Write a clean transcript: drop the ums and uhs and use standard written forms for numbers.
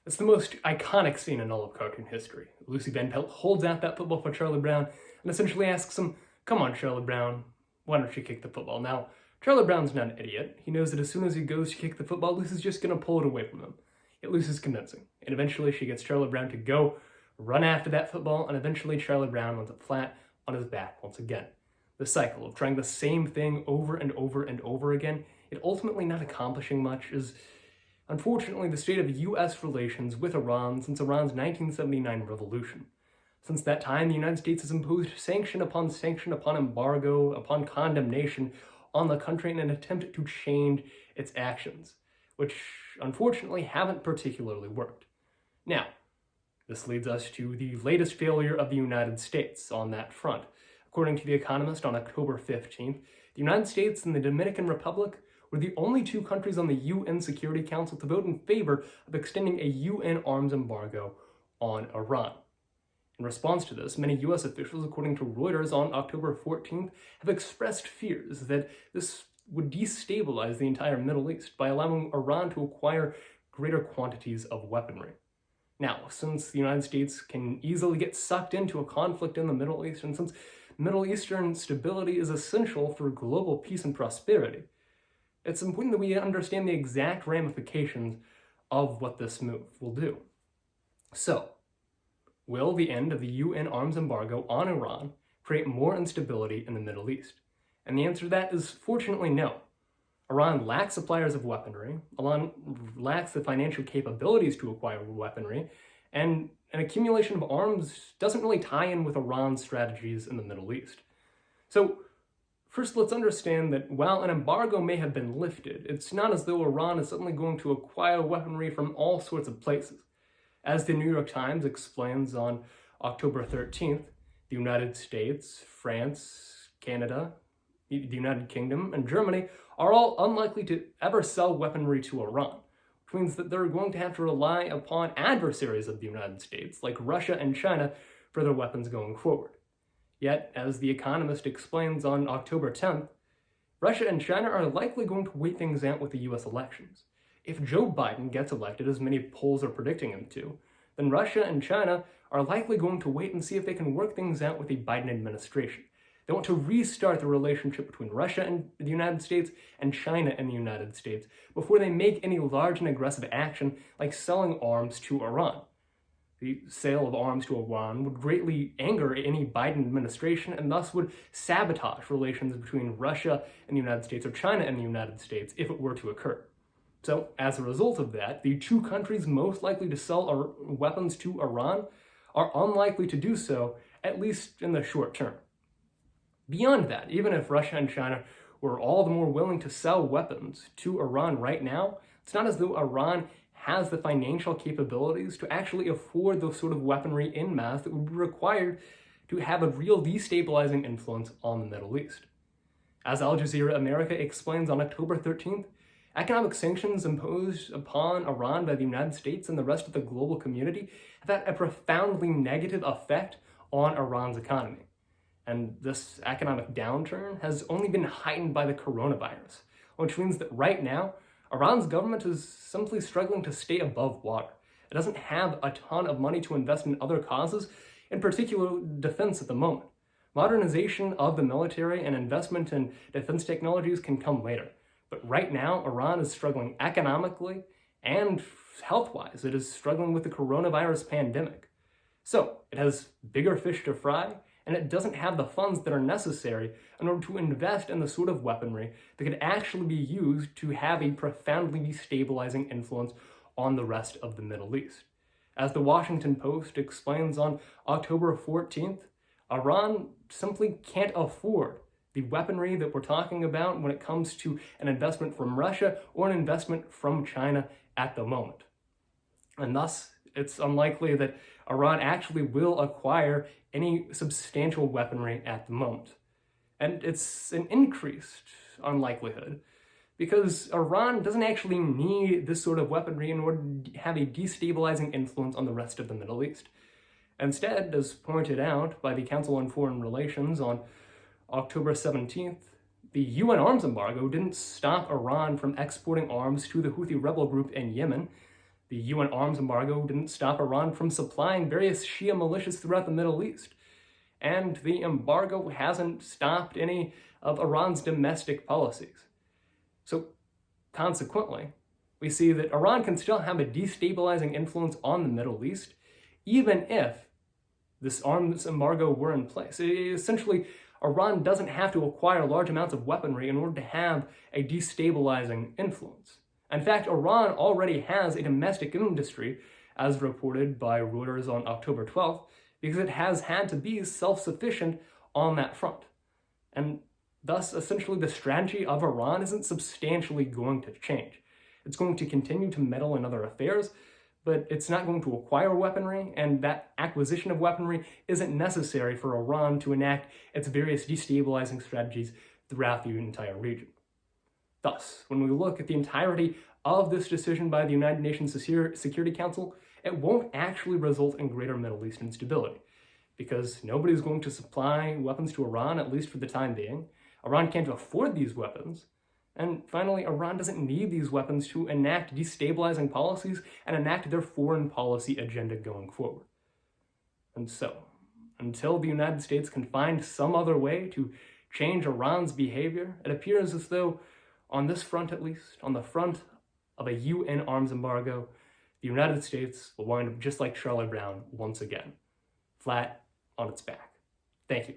It's the most iconic scene in all of cartoon history. Lucy Van Pelt holds out that football for Charlie Brown and essentially asks him, "Come on, Charlie Brown, why don't you kick the football?" Now, Charlie Brown's not an idiot. He knows that as soon as he goes to kick the football, Lucy's just going to pull it away from him. Yet Lucy's convincing, and eventually she gets Charlie Brown to go run after that football, and eventually Charlie Brown lands up flat on his back once again. The cycle of trying the same thing over and over and over again, yet ultimately not accomplishing much, is unfortunately the state of U.S. relations with Iran since Iran's 1979 revolution. Since that time, the United States has imposed sanction upon embargo, upon condemnation on the country in an attempt to change its actions, which unfortunately haven't particularly worked. Now, this leads us to the latest failure of the United States on that front. According to The Economist on October 15th, the United States and the Dominican Republic were the only two countries on the UN Security Council to vote in favor of extending a UN arms embargo on Iran. In response to this, many US officials, according to Reuters on October 14th, have expressed fears that this would destabilize the entire Middle East by allowing Iran to acquire greater quantities of weaponry. Now, since the United States can easily get sucked into a conflict in the Middle East, and since Middle Eastern stability is essential for global peace and prosperity, it's important that we understand the exact ramifications of what this move will do. So, will the end of the UN arms embargo on Iran create more instability in the Middle East? And the answer to that is fortunately no. Iran lacks suppliers of weaponry, Iran lacks the financial capabilities to acquire weaponry, and an accumulation of arms doesn't really tie in with Iran's strategies in the Middle East. So, first, let's understand that while an embargo may have been lifted, it's not as though Iran is suddenly going to acquire weaponry from all sorts of places. As the New York Times explains on October 13th, the United States, France, Canada, the United Kingdom, and Germany are all unlikely to ever sell weaponry to Iran, which means that they're going to have to rely upon adversaries of the United States, like Russia and China, for their weapons going forward. Yet, as The Economist explains on October 10th, Russia and China are likely going to wait things out with the US elections. If Joe Biden gets elected, as many polls are predicting him to, then Russia and China are likely going to wait and see if they can work things out with the Biden administration. They want to restart the relationship between Russia and the United States and China and the United States before they make any large and aggressive action like selling arms to Iran. The sale of arms to Iran would greatly anger any Biden administration and thus would sabotage relations between Russia and the United States or China and the United States if it were to occur. So, as a result of that, the two countries most likely to sell weapons to Iran are unlikely to do so, at least in the short term. Beyond that, even if Russia and China were all the more willing to sell weapons to Iran right now, it's not as though Iran has the financial capabilities to actually afford the sort of weaponry en masse that would be required to have a real destabilizing influence on the Middle East. As Al Jazeera America explains on October 13th, economic sanctions imposed upon Iran by the United States and the rest of the global community have had a profoundly negative effect on Iran's economy. And this economic downturn has only been heightened by the coronavirus, which means that right now, Iran's government is simply struggling to stay above water. It doesn't have a ton of money to invest in other causes, in particular defense at the moment. Modernization of the military and investment in defense technologies can come later. But right now, Iran is struggling economically and health-wise. It is struggling with the coronavirus pandemic. So, it has bigger fish to fry, and it doesn't have the funds that are necessary in order to invest in the sort of weaponry that could actually be used to have a profoundly destabilizing influence on the rest of the Middle East. As the Washington Post explains on October 14th, Iran simply can't afford the weaponry that we're talking about when it comes to an investment from Russia or an investment from China at the moment. And thus, it's unlikely that Iran actually will acquire any substantial weaponry at the moment. And it's an increased unlikelihood because Iran doesn't actually need this sort of weaponry in order to have a destabilizing influence on the rest of the Middle East. Instead, as pointed out by the Council on Foreign Relations on October 17th, the UN arms embargo didn't stop Iran from exporting arms to the Houthi rebel group in Yemen. The UN arms embargo didn't stop Iran from supplying various Shia militias throughout the Middle East. And the embargo hasn't stopped any of Iran's domestic policies. So, consequently, we see that Iran can still have a destabilizing influence on the Middle East, even if this arms embargo were in place. Essentially, Iran doesn't have to acquire large amounts of weaponry in order to have a destabilizing influence. In fact, Iran already has a domestic industry, as reported by Reuters on October 12th, because it has had to be self-sufficient on that front. And thus, essentially, the strategy of Iran isn't substantially going to change. It's going to continue to meddle in other affairs, but it's not going to acquire weaponry, and that acquisition of weaponry isn't necessary for Iran to enact its various destabilizing strategies throughout the entire region. Thus, when we look at the entirety of this decision by the United Nations Security Council, it won't actually result in greater Middle Eastern stability, because nobody's going to supply weapons to Iran, at least for the time being. Iran can't afford these weapons. And finally, Iran doesn't need these weapons to enact destabilizing policies and enact their foreign policy agenda going forward. And so, until the United States can find some other way to change Iran's behavior, it appears as though, on this front at least, on the front of a UN arms embargo, the United States will wind up just like Charlie Brown once again, flat on its back. Thank you.